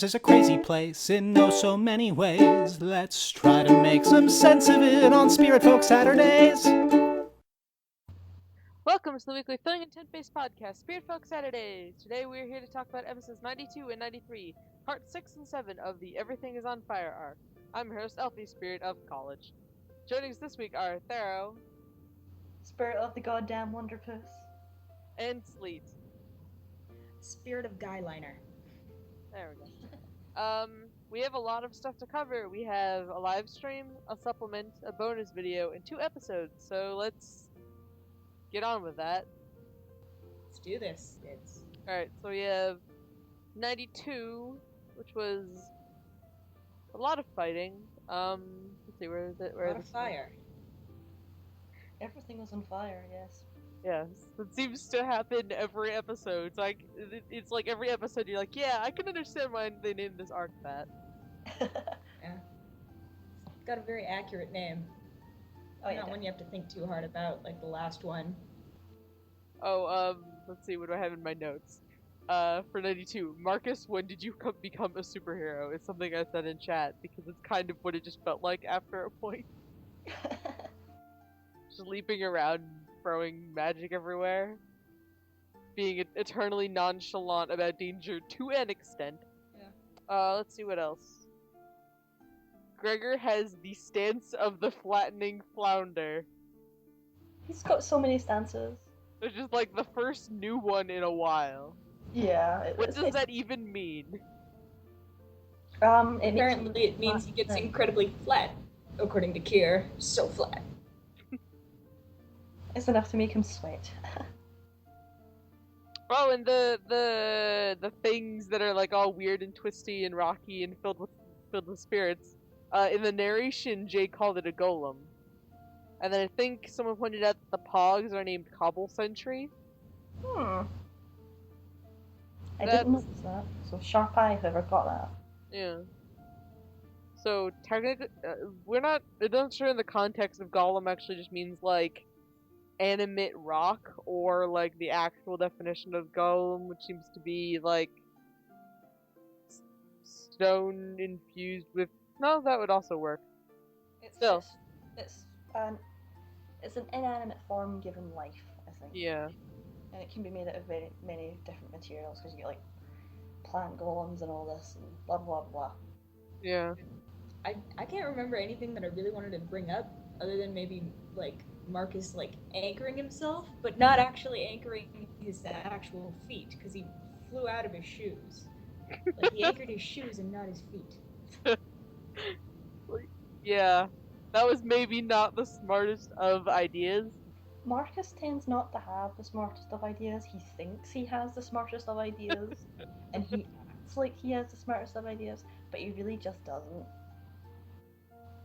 Mars is a crazy place in oh so many ways. Let's try to make some sense of it on Spiritfolk Saturdays. Welcome to the weekly filling intent-based podcast, Spiritfolk Saturdays. Today we are here to talk about episodes 92 and 93, part 6 and 7 of the Everything is on Fire arc. I'm your host, Elfie Spirit of College. Joining us this week are Thero, Spirit of the goddamn Wonderpuss. and Sleet. Spirit of Guyliner. There we go. We have a lot of stuff to cover. We have a live stream, a supplement, a bonus video, and 2 episodes, so let's get on with that. Let's do this, kids. Alright, so we have 92, which was a lot of fighting. Let's see, where is it? A lot of fire. Everything was on fire, yes. Yes, it seems to happen every episode. It's like, every episode you're like, yeah, I can understand why they named this arc that. Yeah. It's got a very accurate name. Not one you have to think too hard about, like the last one. Oh, let's see, what do I have in my notes? For 92, Marcus, when did you become a superhero? It's something I said in chat, because it's kind of what it just felt like after a point. Just leaping around, throwing magic everywhere. Being eternally nonchalant about danger to an extent. Yeah. Let's see what else. Gregor has the stance of the flattening flounder. He's got so many stances. Which is like the first new one in a while. Yeah. What does that even mean? Apparently it means he gets incredibly flat, according to Kier. So flat. It's enough to make him sweat. Oh, and the things that are like all weird and twisty and rocky and filled with spirits. In the narration, Jay called it a golem. And then I think someone pointed out that the pogs are named Cobble Sentry. I didn't notice that. So sharp eye, whoever got that. Yeah. So technically, I'm not sure in the context of golem actually just means like animate rock, or like the actual definition of golem, which seems to be like stone infused with. No, that would also work. Still, It's an inanimate form given life, I think. yeah. And it can be made out of very many different materials, because you get like plant golems and all this and blah blah blah. Yeah. I can't remember anything that I really wanted to bring up, other than maybe like Marcus like anchoring himself, but not actually anchoring his actual feet, because he flew out of his shoes. Like he anchored his shoes and not his feet. Yeah. That was maybe not the smartest of ideas. Marcus tends not to have the smartest of ideas. He thinks he has the smartest of ideas, and he acts like he has the smartest of ideas, but he really just doesn't.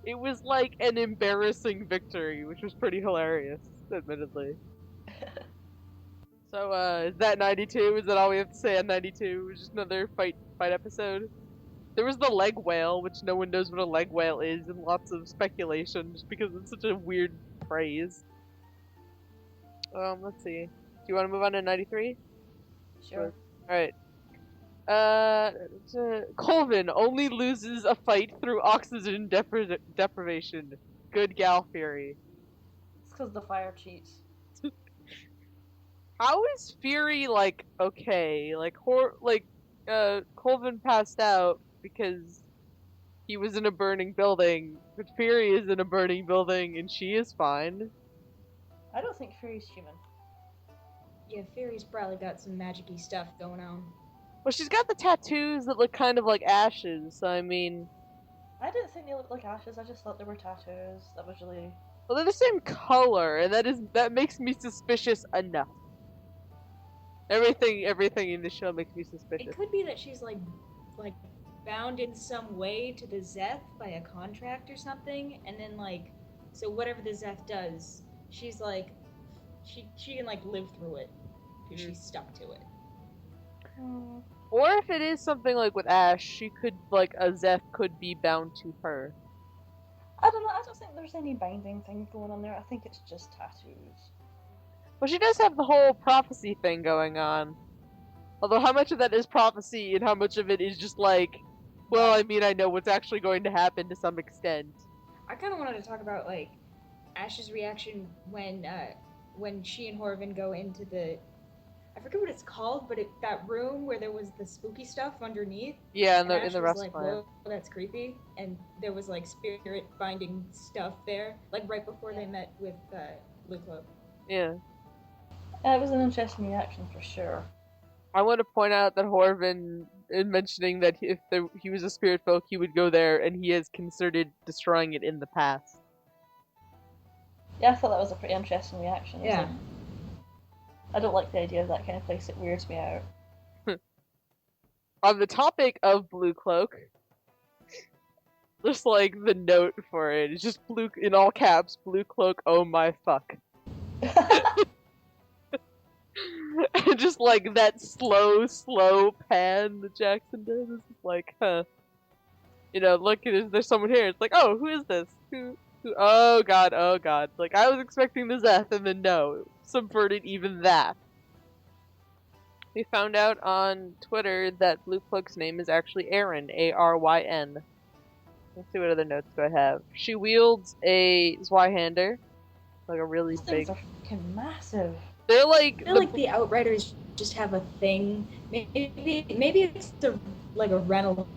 It was like an embarrassing victory, which was pretty hilarious, admittedly. So, is that 92? Is that all we have to say on 92? It was just another fight episode. There was the leg whale, which no one knows what a leg whale is, and lots of speculation, just because it's such a weird phrase. Let's see. Do you want to move on to 93? Sure. Alright. Colvin only loses a fight through oxygen deprivation. Good gal Fury. It's because the fire cheats. How is Fury, like, okay? Colvin passed out because he was in a burning building, but Fury is in a burning building and she is fine. I don't think Fury's human. Yeah, Fury's probably got some magic-y stuff going on. Well, she's got the tattoos that look kind of like Ashes, so I mean... I didn't think they looked like Ashes, I just thought they were tattoos. That was really... Well, they're the same color, and that makes me suspicious enough. Everything in the show makes me suspicious. It could be that she's like bound in some way to the Zeth by a contract or something, and then like, so whatever the Zeth does, she's like, she can like live through it because she's stuck to it. Or if it is something like with Ashe, she could, like, a Zeth could be bound to her. I don't know, I don't think there's any binding thing going on there. I think it's just tattoos. Well, she does have the whole prophecy thing going on. Although how much of that is prophecy and how much of it is just, like, Well, I mean, I know what's actually going to happen to some extent. I kind of wanted to talk about like Ash's reaction when she and Horaven go into the, I forget what it's called, but that room where there was the spooky stuff underneath. Yeah, And in Ash the was rest like, plan. whoa, that's creepy. And there was like spirit binding stuff there, like right before they met with Blue Cloak. Yeah. It was an interesting reaction for sure. I want to point out that Horaven, in mentioning that if he was a spirit folk, he would go there, and he has considered destroying it in the past. Yeah, I thought that was a pretty interesting reaction. Yeah. Like, I don't like the idea of that kind of place. It weirds me out. On the topic of Blue Cloak, just like the note for it, it's just blue in all caps. Blue Cloak, oh my fuck. Just like that slow pan that Jackson does. It's just like, huh. You know, look, there's someone here. It's like, oh, who is this? Who? Oh god. Like, I was expecting the Zeth, and then no. Subverted even that. We found out on Twitter that Blue Cloak's name is actually Aryn, Aryn. Let's see what other notes do I have. She wields a Zweihander, like a really These big. things are fucking massive. They're like. I feel like the Outriders just have a thing. Maybe it's like a Reynolds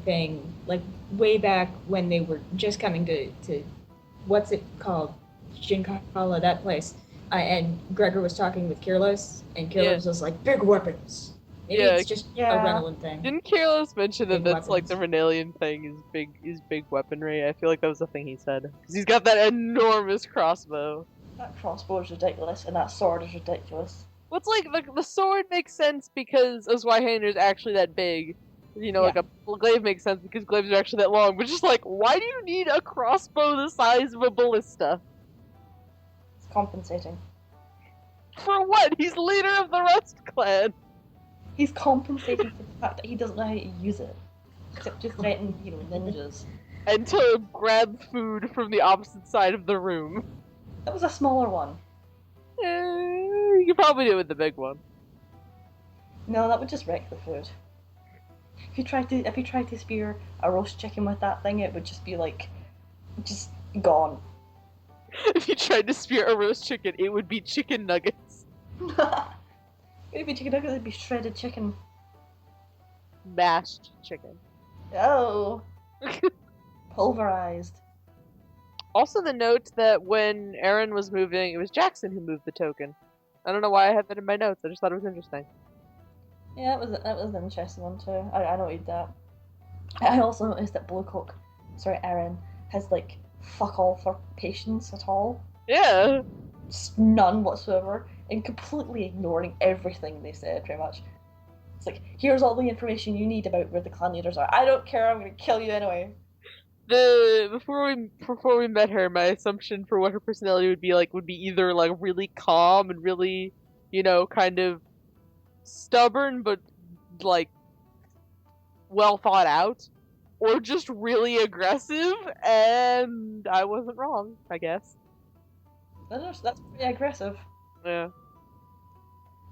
thing, like way back when they were just coming to what's it called, Shinkala, that place. And Gregor was talking with Kirlos, and Kirlos was like, big weapons. Maybe it's just a Reynolds thing. Didn't Kirlos mention that Big that's like the weapons. Renalian thing is big weaponry? I feel like that was the thing he said. Because he's got that enormous crossbow. That crossbow is ridiculous, and that sword is ridiculous. What's like the sword makes sense because a Zweihander is actually that big. You know, like a glaive makes sense because glaives are actually that long. But just like, why do you need a crossbow the size of a ballista? It's compensating. For what? He's leader of the Rust clan. He's compensating for the fact that he doesn't know how to use it. Except just threaten, ninjas. And to grab food from the opposite side of the room. That was a smaller one. You could probably do it with the big one. No, that would just wreck the food. If you tried to spear a roast chicken with that thing, it would just be like, just gone. If you tried to spear a roast chicken, it would be chicken nuggets. Maybe chicken nuggets would be shredded chicken. Mashed chicken. Oh. Pulverized. Also the note that when Aryn was moving, it was Jackson who moved the token. I don't know why I had that in my notes, I just thought it was interesting. Yeah, that was an interesting one too. I noted that. I also noticed that Aryn, has like fuck all for patience at all. Yeah. Just none whatsoever, and completely ignoring everything they said, pretty much. It's like, here's all the information you need about where the clan leaders are. I don't care, I'm gonna kill you anyway. Before we met her, my assumption for what her personality would be either like really calm and really, kind of stubborn but like well thought out, or just really aggressive, and I wasn't wrong, I guess. That's pretty aggressive. Yeah.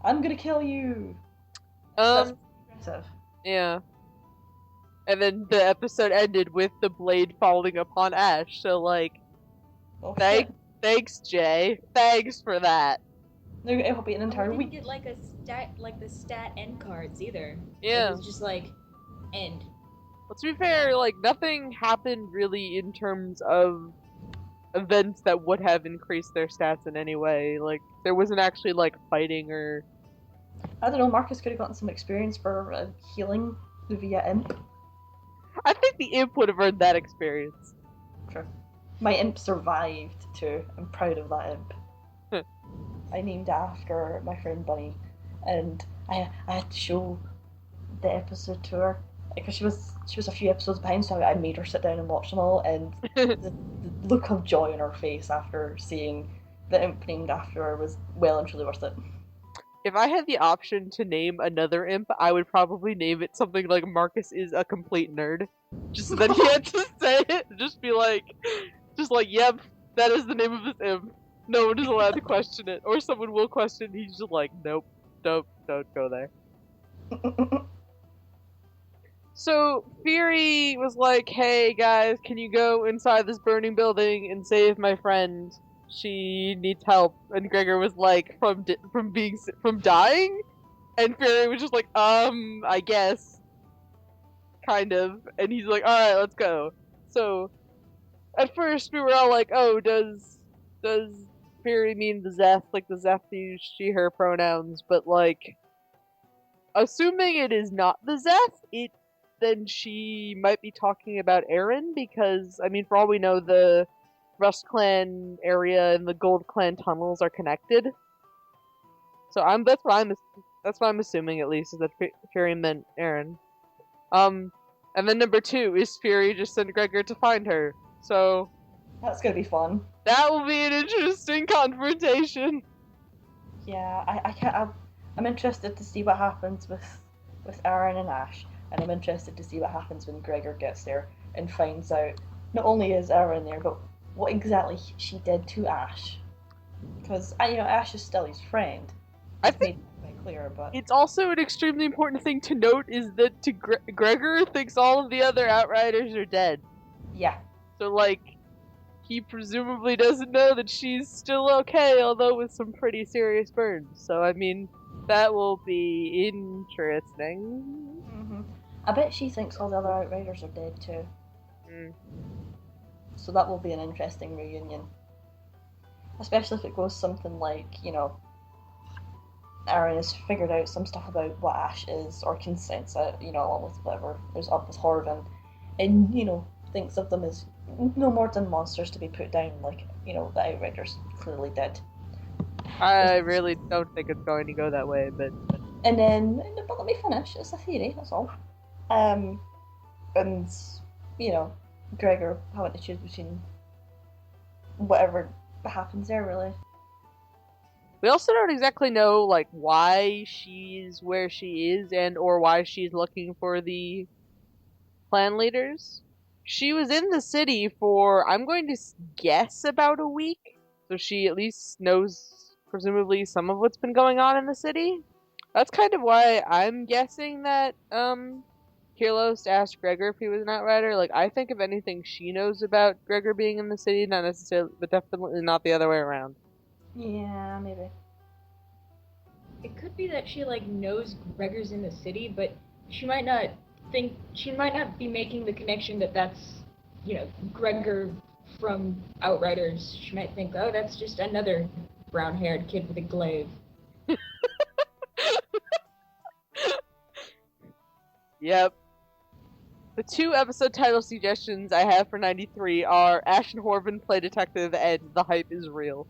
I'm gonna kill you. That's pretty aggressive. Yeah. And then the episode ended with the blade falling upon Ashe, so like, thanks, Jay. Thanks for that. No, it'll be an entire We week. didn't get the stat end cards either. Yeah. It was just like, end. But to be fair, like, nothing happened really in terms of events that would have increased their stats in any way. Like, there wasn't actually, like, fighting or... I don't know, Marcus could have gotten some experience for healing via imp. I think the imp would have earned that experience. True. My imp survived too. I'm proud of that imp. I named it after my friend Bunny, and I had to show the episode to her because she was a few episodes behind, so I made her sit down and watch them all. And the look of joy on her face after seeing the imp named after her was well and truly worth it. If I had the option to name another imp, I would probably name it something like Marcus is a complete nerd. Just so that he had to say it. Just be like, yep, that is the name of this imp. No one is allowed to question it. Or someone will question it, he's just like, nope, don't go there. So Fury was like, "Hey guys, can you go inside this burning building and save my friend? She needs help." And Gregor was like, "From dying?" And Fury was just like, I guess, kind of." And he's like, "All right, let's go." So at first we were all like, "Oh, does Fury mean the Zeth? Like the Zeth use she/her pronouns?" But like, assuming it is not the Zeth, then she might be talking about Eren, because I mean, for all we know, the Rust Clan area and the Gold Clan tunnels are connected. So that's what I'm assuming, at least, is that Fury meant Eren. And then number 2 is Fury just sent Gregor to find her. So That's gonna be fun. that will be an interesting confrontation. Yeah, I can't. I'm interested to see what happens with Aaron and Ashe, and I'm interested to see what happens when Gregor gets there and finds out not only is Aaron there, but what exactly she did to Ashe. Because Ashe is still his friend. I He's think made that quite clear, but it's also an extremely important thing to note is that Gregor thinks all of the other Outriders are dead. yeah, So like, he presumably doesn't know that she's still okay, although with some pretty serious burns. So I mean, that will be interesting. I bet she thinks all the other Outriders are dead too. Mm. So that will be an interesting reunion. Especially if it goes something like, Aaron has figured out some stuff about what Ashe is, or can sense it, along with whatever is up with Horaven, and, thinks of them as no more than monsters to be put down, like, the Outriders clearly did. I really don't think it's going to go that way, but And then, but let me finish, it's a theory, that's all. And, Gregor having to choose between whatever happens there, really. we also don't exactly know like why she's where she is and or why she's looking for the clan leaders. She was in the city for, I'm going to guess, about a week, so she at least knows presumably some of what's been going on in the city. That's kind of why I'm guessing that Kirlos asked Gregor if he was an outrider. Like, I think if anything, she knows about Gregor being in the city, not necessarily, but definitely not the other way around. Yeah, maybe. It could be that she like knows Gregor's in the city, but she might not be making the connection that that's Gregor from Outriders. She might think, oh, that's just another brown-haired kid with a glaive. Yep. The 2 episode title suggestions I have for 93 are Ashe and Horaven play detective and the hype is real.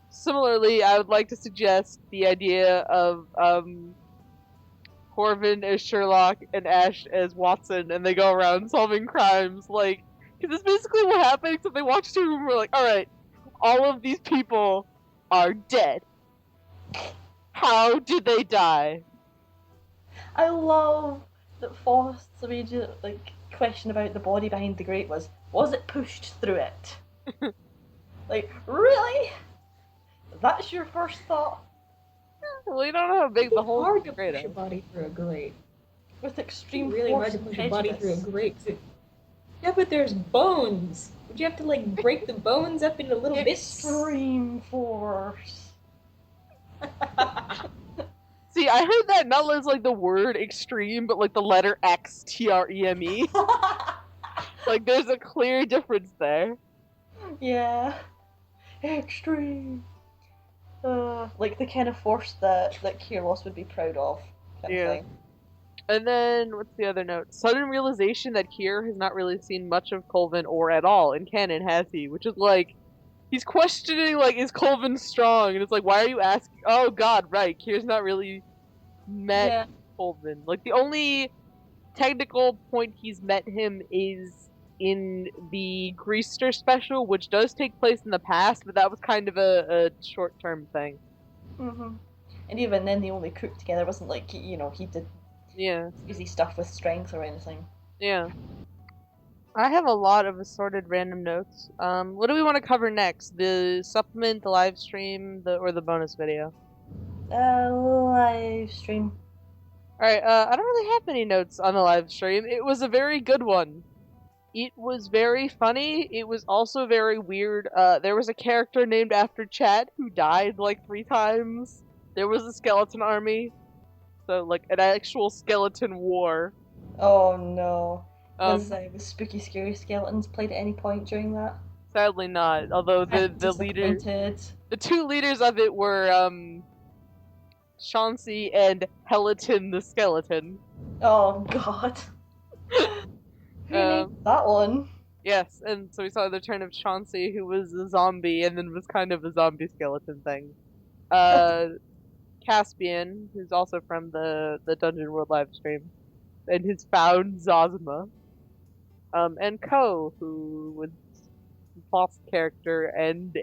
Similarly, I would like to suggest the idea of Horaven as Sherlock and Ashe as Watson, and they go around solving crimes. Like, because it's basically what happened, except they walked into a room and were like, alright, all of these people are dead. How did they die? I love that Faust's immediate question about the body behind the grate was it pushed through it? Like, really? That's your first thought? Well, you don't know how big the whole hard to grate push a is. body through a grate. With extreme Really force hard to and push a body prejudice. through a grate. Yeah, but there's bones. Would you have to break the bones up into little bits? Extreme force. See, I heard that not as the word extreme, but the letter X, TREME. There's a clear difference there. Yeah. Extreme. Like the kind of force that Kirlos would be proud of. Kind of thing. And then, what's the other note? Sudden realization that Kier has not really seen much of Colvin or at all in canon, has he? Which is he's questioning, is Colvin strong? And it's why are you asking? Oh god, right, Kier's not really met Colvin. The only technical point he's met him is in the Greaster special, which does take place in the past, but that was kind of a short-term thing. Mm-hmm. And even then, they only cooked together. It wasn't he did easy stuff with strength or anything. Yeah. I have a lot of assorted random notes. What do we want to cover next? The supplement, the live stream, or the bonus video? Live stream. Alright, I don't really have many notes on the live stream. It was a very good one. It was very funny. It was also very weird. There was a character named after Chad who died like 3 times. There was a skeleton army. So, like, an actual skeleton war. Oh no. Was Um, Spooky Scary Skeletons played at any point during that? sadly not. Although the leader, Disappointed. the 2 leaders of it were, Chauncey and Peloton the skeleton. Oh god. Who named that one? Yes, and so we saw the turn of Chauncey, who was a zombie, and then was kind of a zombie skeleton thing. Caspian, who's also from the Dungeon World live stream, and his found Zosma. And Ko, who was a boss character and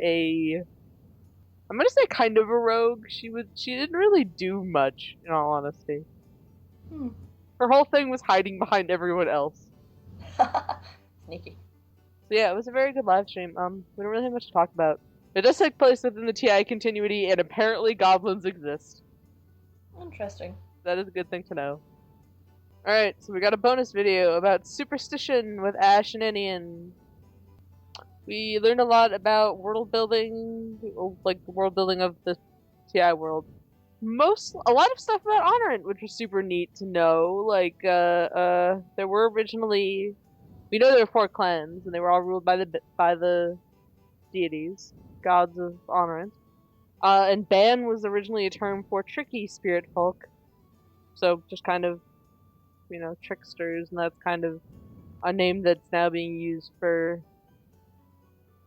I'm gonna say kind of a rogue. She didn't really do much, in all honesty. Hmm. Her whole thing was hiding behind everyone else. Sneaky. So yeah, it was a very good live stream. We don't really have much to talk about. It does take place within the TI continuity, and apparently goblins exist. Interesting. That is a good thing to know. Alright, so we got a bonus video about superstition with Ashe and Inian. We learned a lot about world building, like the world building of the TI world. A lot of stuff about Honorant, which was super neat to know. Like, there were originally, we know there were 4 clans, and they were all ruled by the deities, gods of Honorant. And Ban was originally a term for tricky spirit folk. So just kind of, tricksters, and that's kind of a name that's now being used for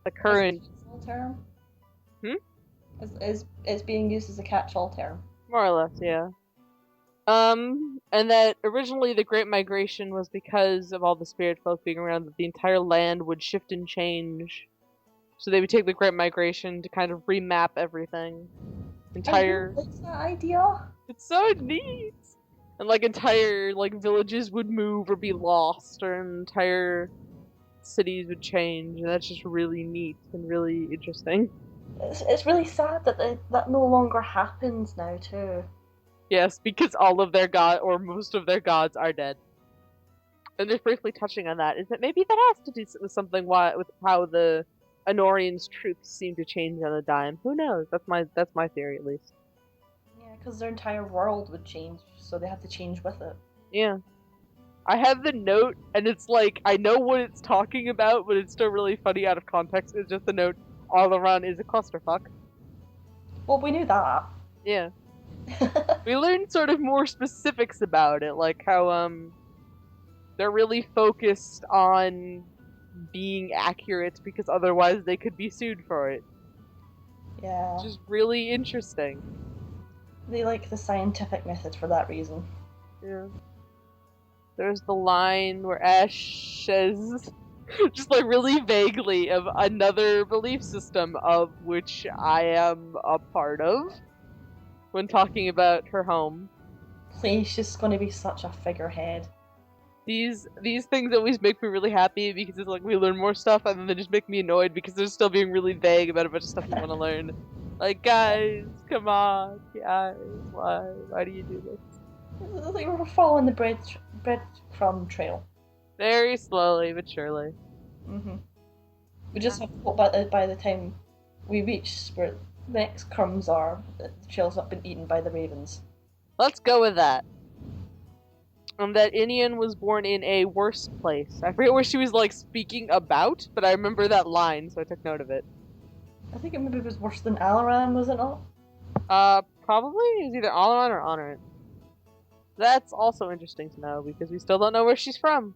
the current. Catch-all term? Hmm? Is being used as a catch-all term. More or less, yeah. And that originally the Great Migration was because of all the spirit folk being around, that the entire land would shift and change. So they would take the Great Migration to kind of remap everything. I really like that idea. It's so neat! And like entire villages would move or be lost, or entire cities would change, and that's just really neat and really interesting. It's really sad that that no longer happens now too. Yes, because all of their or most of their gods are dead. And just briefly touching on that, is that maybe that has to do with something with how the Honorian's troops seem to change on a dime. Who knows? That's my theory, at least. Yeah, because their entire world would change, so they have to change with it. Yeah. I have the note, and it's like, I know what it's talking about, but it's still really funny out of context. It's just the note, all around is a clusterfuck. Well, we knew that. Yeah. We learned sort of more specifics about it, like how, they're really focused on being accurate because otherwise they could be sued for it. Yeah. Which is really interesting. They like the scientific method for that reason. Yeah. There's the line where Ashe says, just really vaguely, of another belief system of which I am a part of, when talking about her home. Please, she's going to be such a figurehead. These things always make me really happy because it's like we learn more stuff, and then they just make me annoyed because they're still being really vague about a bunch of stuff we want to learn. Like, guys, come on, guys, why do you do this? It's like we're following the breadcrumb trail. Very slowly but surely. We just have to hope by the time we reach where the next crumbs are, the trail's not been eaten by the ravens. Let's go with that. That Inian was born in a worse place. I forget where she was speaking about, but I remember that line, so I took note of it. I think it was worse than Alaran, was it not? Probably. It was either Alaran or Honorant. That's also interesting to know, because we still don't know where she's from.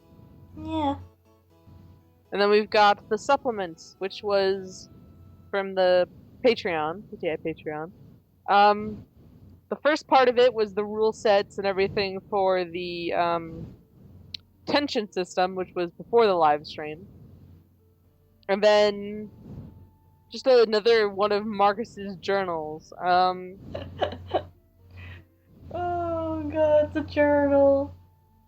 Yeah. And then we've got the supplement, which was from the Patreon, the TI Patreon. The first part of it was the rule sets and everything for the tension system, which was before the live stream. And then just another one of Marcus's journals. Oh god, the journal.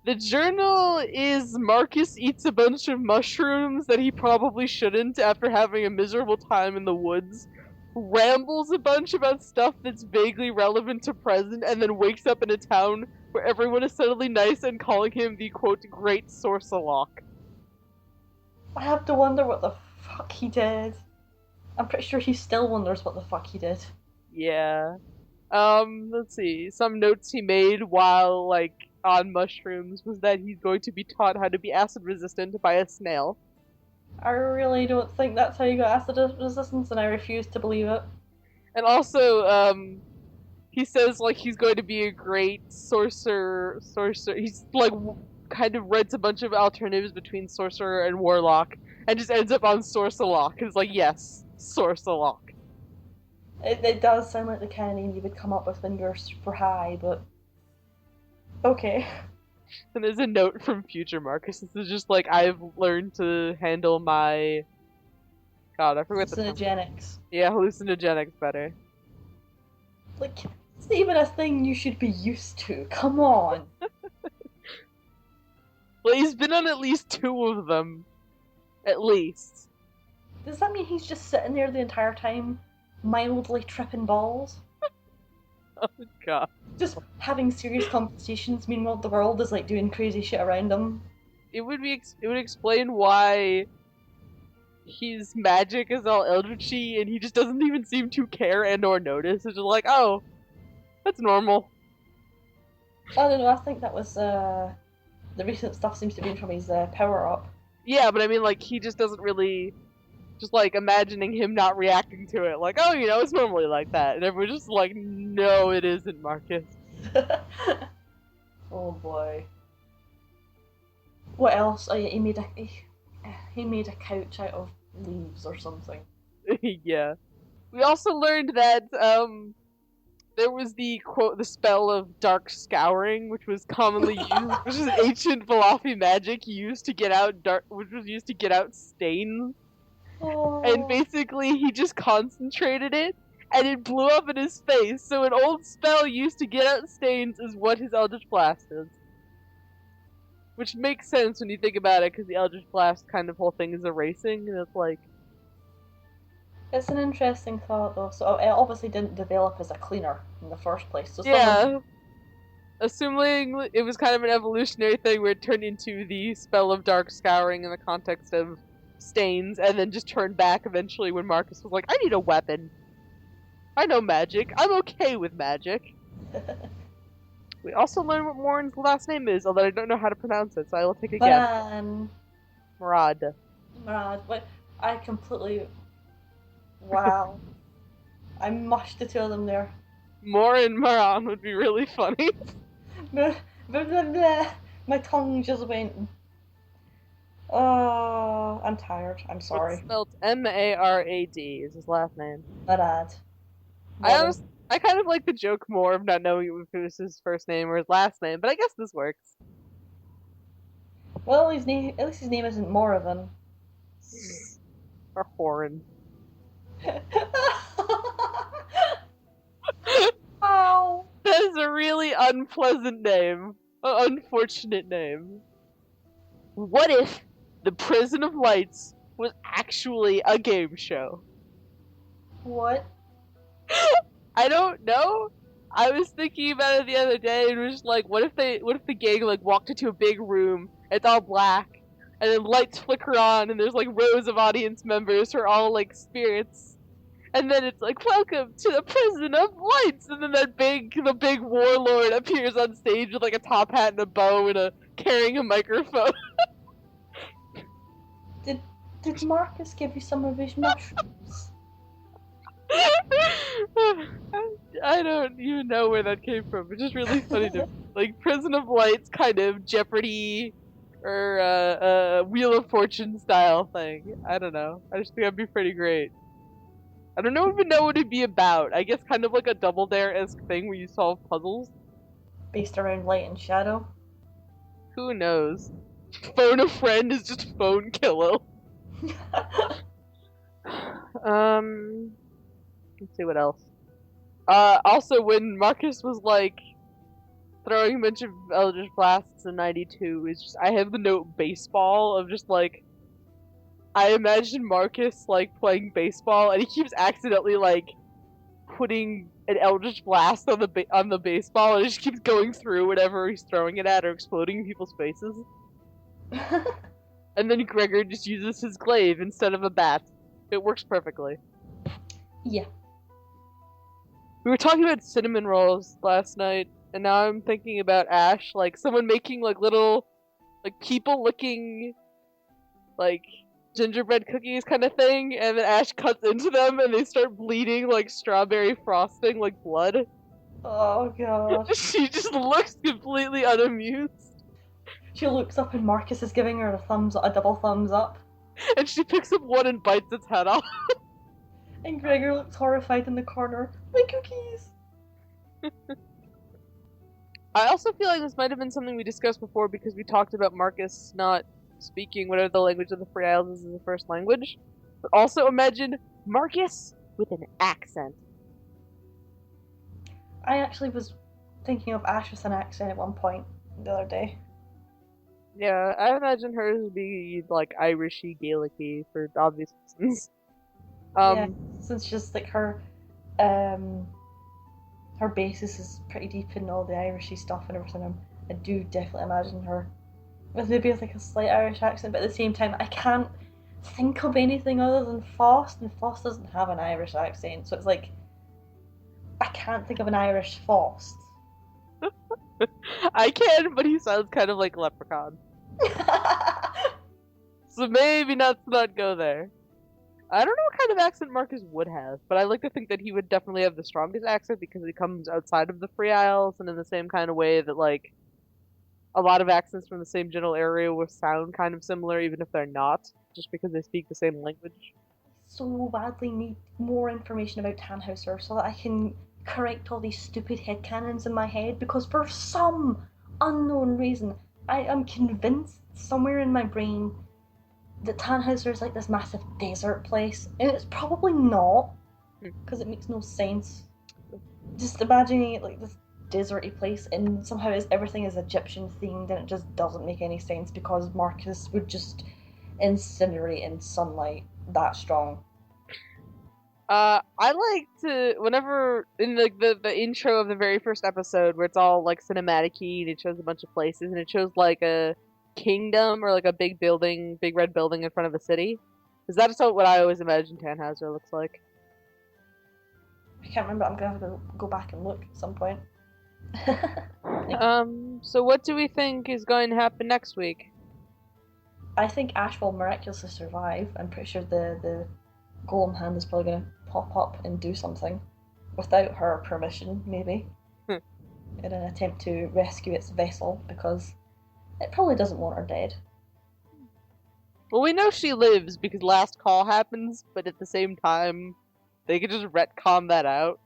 The journal is Marcus eats a bunch of mushrooms that he probably shouldn't after having a miserable time in the woods, rambles a bunch about stuff that's vaguely relevant to present, and then wakes up in a town where everyone is suddenly nice and calling him the quote great Sorcelock. I have to wonder what the fuck he did. I'm pretty sure he still wonders what the fuck he did. Yeah. Let's see. Some notes he made while, like, on mushrooms was that he's going to be taught how to be acid resistant by a snail. I really don't think that's how you got acid resistance, and I refuse to believe it. And also, he says, like, he's going to be a great sorcerer. He's, like, kind of writes a bunch of alternatives between sorcerer and warlock, and just ends up on Sorcelock. It's like, yes, Sorcelock. It does sound like the kind of name you would come up with when you're super high, but okay. And there's a note from future Marcus. This is just like, I've learned to handle my... God, I forgot the term. Hallucinogenics. Yeah, hallucinogenics better. Like, it's not even a thing you should be used to. Come on. Well, he's been on at least 2 of them. At least. Does that mean he's just sitting there the entire time, mildly tripping balls? Oh god. Just having serious conversations, meanwhile the world is like doing crazy shit around him. It would explain why his magic is all eldritchy and he just doesn't even seem to care and or notice. It's just like, oh, that's normal. I don't know, I think that was, the recent stuff seems to be from his power-up. Yeah, but I mean, like, he just doesn't really... Just, like, imagining him not reacting to it. Like, oh, you know, it's normally like that. And everyone's just like, no, it isn't, Marcus. Oh boy. What else? Oh yeah, he made a couch out of leaves or something. Yeah. We also learned that, there was the quote, the spell of dark scouring, which was commonly used, which is ancient Valafi magic used to get out which was used to get out stains. Oh. And basically, he just concentrated it, and it blew up in his face. So an old spell used to get out stains is what his Eldritch Blast is. Which makes sense when you think about it, because the Eldritch Blast kind of whole thing is erasing, and it's like... It's an interesting thought, though. So it obviously didn't develop as a cleaner in the first place. So yeah. Assuming it was kind of an evolutionary thing where it turned into the spell of dark scouring in the context of stains, and then just turned back eventually when Marcus was like, I need a weapon. I know magic. I'm okay with magic. We also learned what Morin's last name is, although I don't know how to pronounce it, so I will take a guess. Murad. Murad. What? I completely... Wow. I mushed the two of them there. Morin Moran would be really funny. My tongue just went... Oh, I'm tired. I'm sorry. It's spelled M-A-R-A-D is his last name. Murad. I kind of like the joke more of not knowing if it was his first name or his last name, but I guess this works. Well, at least his name isn't Horaven. Or Horan. Ow! That is a really unpleasant name. An unfortunate name. What if the Prison of Lights was actually a game show? What? I don't know. I was thinking about it the other day and was like, what if the gang like walked into a big room, it's all black, and then lights flicker on and there's like rows of audience members who are all like spirits. And then it's like, welcome to the Prison of Lights! And then the big warlord appears on stage with like a top hat and a bow and carrying a microphone. Did Marcus give you some of his mushrooms? I don't even know where that came from. It's just really funny to like Prison of Lights kind of Jeopardy or Wheel of Fortune style thing. I don't know. I just think that'd be pretty great. I don't even know what it'd be about. I guess kind of like a Double Dare-esque thing where you solve puzzles. Based around light and shadow? Who knows? Phone a friend is just phone killer. Let's see what else. Also when Marcus was like throwing a bunch of Eldritch Blasts in 92, is just I have the note baseball of just like I imagine Marcus like playing baseball and he keeps accidentally like putting an Eldritch Blast on the baseball, and it just keeps going through whatever he's throwing it at or exploding in people's faces. And then Gregor just uses his glaive instead of a bat. It works perfectly. Yeah. We were talking about cinnamon rolls last night, and now I'm thinking about Ashe, like someone making like little, like people-looking, like gingerbread cookies kind of thing, and then Ashe cuts into them and they start bleeding like strawberry frosting, like blood. Oh god. She just looks completely unamused, She looks up and Marcus is giving her a double thumbs up. and she picks up one and bites its head off. And Gregor looks horrified in the corner. My cookies! I also feel like this might have been something we discussed before because we talked about Marcus not speaking whatever the language of the Free Isles is as a first language. But also imagine Marcus with an accent. I actually was thinking of Ashe with an accent at one point the other day. Yeah, I imagine hers would be like Irishy, Gaelic-y for obvious reasons. Yeah, since just like her basis is pretty deep in all the Irishy stuff and everything. I do definitely imagine her with maybe like a slight Irish accent, but at the same time, I can't think of anything other than Faust, and Faust doesn't have an Irish accent, so it's like I can't think of an Irish Faust. I can, but he sounds kind of like Leprechaun. So maybe not go there. I don't know what kind of accent Marcus would have, but I like to think that he would definitely have the strongest accent because he comes outside of the Free Isles, and in the same kind of way that, like, a lot of accents from the same general area will sound kind of similar even if they're not, just because they speak the same language. So badly need more information about Tannhauser so that I can correct all these stupid headcanons in my head, because for some unknown reason, I am convinced somewhere in my brain that Tannhauser is like this massive desert place, and it's probably not, because it makes no sense. Just imagining it like this deserty place, and somehow everything is Egyptian themed, and it just doesn't make any sense because Marcus would just incinerate in sunlight that strong. I like to, whenever, in the intro of the very first episode, where it's all, like, cinematic-y, and it shows a bunch of places, and it shows, like, a kingdom, or, like, a big building, big red building in front of a city. Is that what I always imagine Tannhauser looks like? I can't remember, I'm gonna have to go back and look at some point. So what do we think is going to happen next week? I think Ashe will miraculously survive. I'm pretty sure the golem hand is probably going to pop up and do something without her permission, maybe, in an attempt to rescue its vessel, because it probably doesn't want her dead. Well, we know she lives because last call happens, but at the same time, they could just retcon that out.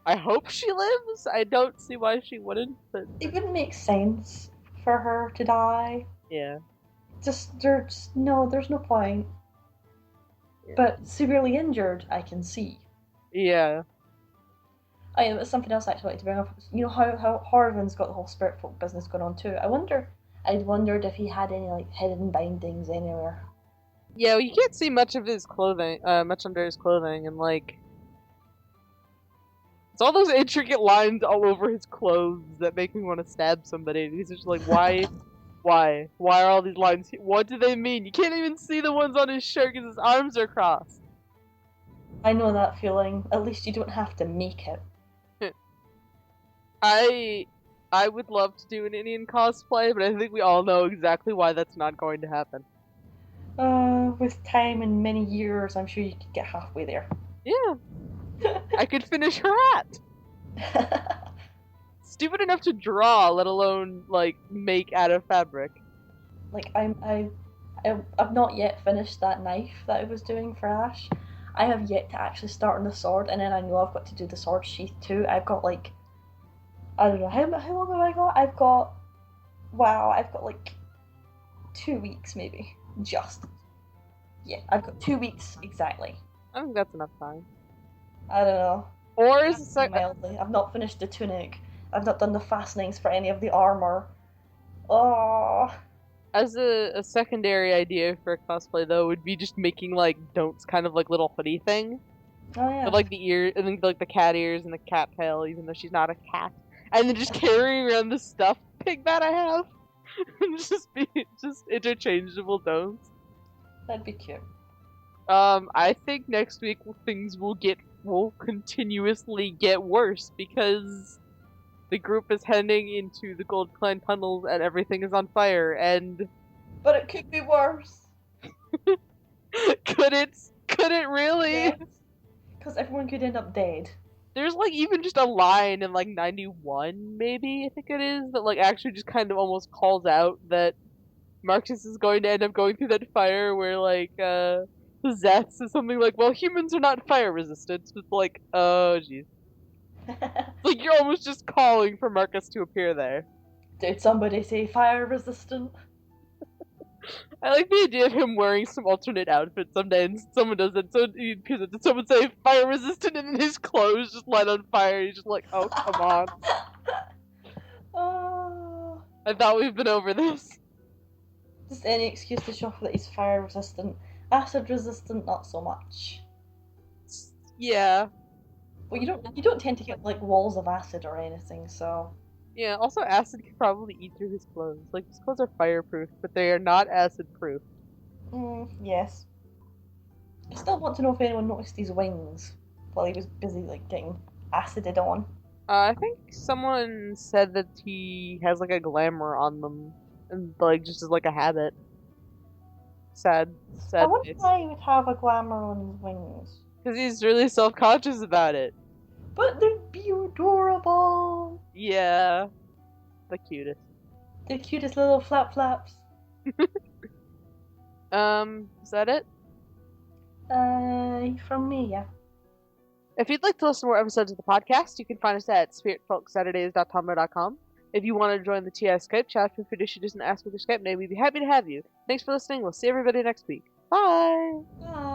I hope she lives. I don't see why she wouldn't, but It wouldn't make sense for her to die. yeah. There's no point. Yeah. But severely injured, I can see. Yeah. Oh yeah, there's something else I actually like to bring up. You know how Horaven's got the whole Spiritfolk business going on too. I'd wondered if he had any like hidden bindings anywhere. Yeah, well, you can't see much of his clothing, much under his clothing, and like, it's all those intricate lines all over his clothes that make me want to stab somebody. And he's just like, why are all these lines here? What do they mean? You can't even see the ones on his shirt because his arms are crossed. I know that feeling. At least you don't have to make it. I would love to do an Indian cosplay, but I think we all know exactly why that's not going to happen. With time and many years, I'm sure you could get halfway there. Yeah. I could finish her hat. Stupid enough to draw, let alone, like, make out of fabric. Like, I've not yet finished that knife that I was doing for Ashe. I have yet to actually start on the sword, and then I know I've got to do the sword sheath too. I've got like, I don't know, how long have I got? I've got like 2 weeks maybe. Just. Yeah, I've got 2 weeks exactly. I think that's enough time. I don't know. Or is it Mildly. I've not finished the tunic. I've not done the fastenings for any of the armor. Oh. as a secondary idea for a cosplay though would be just making like Don't's kind of like little hoodie thing. Oh yeah. With, like, the ear, and then, like, the cat ears and the cat tail, even though she's not a cat. And then just carrying around the stuffed pig that I have. And just interchangeable tones. That'd be cute. I think next week things will continuously get worse because the group is heading into the Gold Clan tunnels and everything is on fire, and But it could be worse. could it really? Yes. Because everyone could end up dead. There's like even just a line in like 91 maybe, I think it is, that like actually just kind of almost calls out that Marcus is going to end up going through that fire where like Zeth says something like, well, humans are not fire resistant. It's like, oh jeez. Like you're almost just calling for Marcus to appear there. Did somebody say fire resistant? I like the idea of him wearing some alternate outfit someday, and someone does it. So he appears. Did someone say fire resistant, and then his clothes just light on fire? He's just like, oh come on. Oh. I thought we've been over this. Just any excuse to show off that he's fire resistant. Acid resistant, not so much. Yeah. Well, you don't tend to get like walls of acid or anything, so. Yeah. Also, acid could probably eat through his clothes. Like his clothes are fireproof, but they are not acid proof. Yes. I still want to know if anyone noticed his wings while he was busy like getting acided on. I think someone said that he has like a glamour on them, and like just as like a habit. Sad I wonder face. why he would have a glamour on his wings. Because he's really self-conscious about it. But they're adorable. Yeah. The cutest. The cutest little flap flaps. Is that it? From me, yeah. If you'd like to listen to more episodes of the podcast, you can find us at spiritfolksaturdays.tumblr.com. If you want to join the TI Skype chat for tradition and ask for your Skype name, we'd be happy to have you. Thanks for listening. We'll see everybody next week. Bye! Bye.